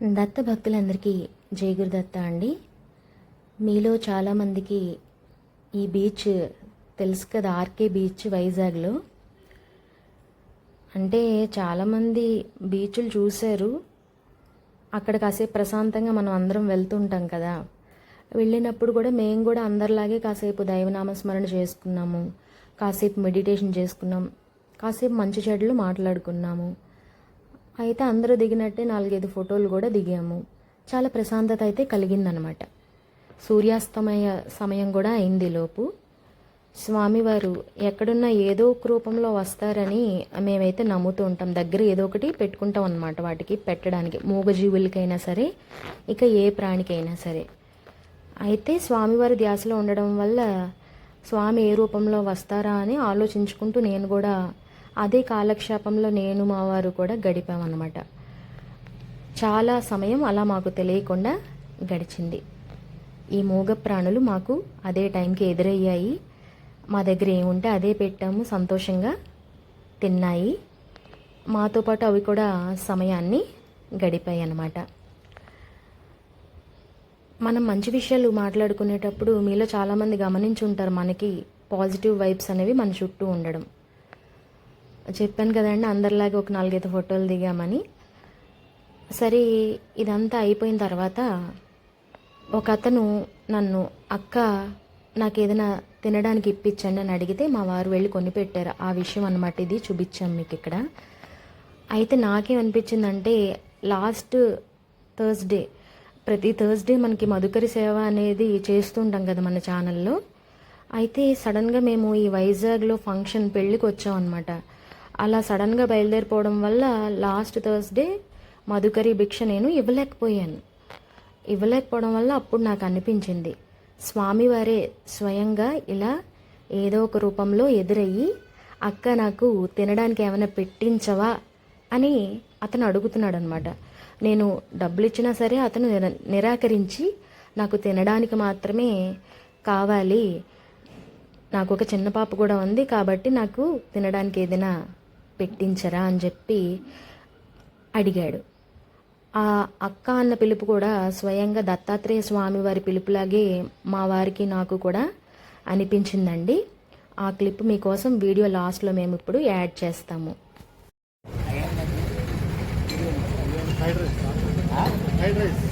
దత్త భక్తులందరికీ జై గురుదత్త అండి. మీలో చాలామందికి ఈ బీచ్ తెలుసు కదా, ఆర్కే బీచ్ వైజాగ్లో. అంటే చాలామంది బీచ్లు చూశారు. అక్కడ కాసేపు ప్రశాంతంగా మనం అందరం వెళ్తుంటాం కదా, వెళ్ళినప్పుడు కూడా మేము కూడా అందరిలాగే కాసేపు దైవనామస్మరణ చేసుకున్నాము, కాసేపు మెడిటేషన్ చేసుకున్నాం, కాసేపు మంచి చెడులు మాట్లాడుకున్నాము. అయితే అందరూ దిగినట్టే 4-5 ఫోటోలు కూడా దిగాము. చాలా ప్రశాంతత అయితే కలిగిందనమాట. సూర్యాస్తమయ సమయం కూడా అయింది లోపు. స్వామివారు ఎక్కడున్నా ఏదో ఒక రూపంలో వస్తారని మేమైతే నమ్ముతూ ఉంటాం. దగ్గర ఏదో ఒకటి పెట్టుకుంటాం అన్నమాట వాటికి పెట్టడానికి, మూగజీవులకైనా సరే ఇక ఏ ప్రాణికైనా సరే. అయితే స్వామివారి ధ్యాసలో ఉండడం వల్ల స్వామి ఏ రూపంలో వస్తారా అని ఆలోచించుకుంటూ నేను కూడా అదే కాలక్షేపంలో నేను మా వారు కూడా గడిపామన్నమాట. చాలా సమయం అలా మాకు తెలియకుండా గడిచింది. ఈ మూగ ప్రాణులు మాకు అదే టైంకి ఎదురయ్యాయి. మా దగ్గర ఏముంటే అదే పెట్టాము, సంతోషంగా తిన్నాయి. మాతో పాటు అవి కూడా సమయాన్ని గడిపాయి అన్నమాట. మనం మంచి విషయాలు మాట్లాడుకునేటప్పుడు మీలో చాలామంది గమనించి ఉంటారు, మనకి పాజిటివ్ వైబ్స్ అనేవి మన చుట్టూ ఉండడం. చెప్పాను కదండి, అందరిలాగే ఒక 4-5 ఫోటోలు దిగామని. సరే, ఇదంతా అయిపోయిన తర్వాత ఒక అతను నన్ను, అక్క నాకు ఏదైనా తినడానికి ఇప్పించండి అని అడిగితే మా వారు వెళ్ళి కొని పెట్టారు. ఆ విషయం అన్నమాట, ఇది చూపించాం మీకు ఇక్కడ. అయితే నాకేమనిపించిందంటే, లాస్ట్ థర్స్డే, ప్రతి థర్స్డే మనకి మధుకరి సేవ అనేది చేస్తుంటాం కదా మన ఛానల్లో. అయితే సడన్గా మేము ఈ వైజాగ్లో ఫంక్షన్ పెళ్ళికి వచ్చాం అనమాట. అలా సడన్గా బయలుదేరిపోవడం వల్ల లాస్ట్ థర్స్డే మధుకరి భిక్ష నేను ఇవ్వలేకపోవడం వల్ల అప్పుడు నాకు అనిపించింది, స్వామివారే స్వయంగా ఇలా ఏదో ఒక రూపంలో ఎదురయ్యి, అక్క నాకు తినడానికి ఏమైనా పెట్టించవా అని అతను అడుగుతున్నాడు అనమాట. నేను డబ్బులు ఇచ్చినా సరే అతను నిరాకరించి, నాకు తినడానికి మాత్రమే కావాలి, నాకు ఒక చిన్న పాప కూడా ఉంది కాబట్టి నాకు తినడానికి ఏదైనా పెట్టించరా అని చెప్పి అడిగాడు. ఆ అక్క అన్న పిలుపు కూడా స్వయంగా దత్తాత్రేయ స్వామి వారి పిలుపులాగే మా వారికి నాకు కూడా అనిపించిందండి. ఆ క్లిప్ మీకోసం వీడియో లాస్ట్లో మేము ఇప్పుడు యాడ్ చేస్తాము. Fried rice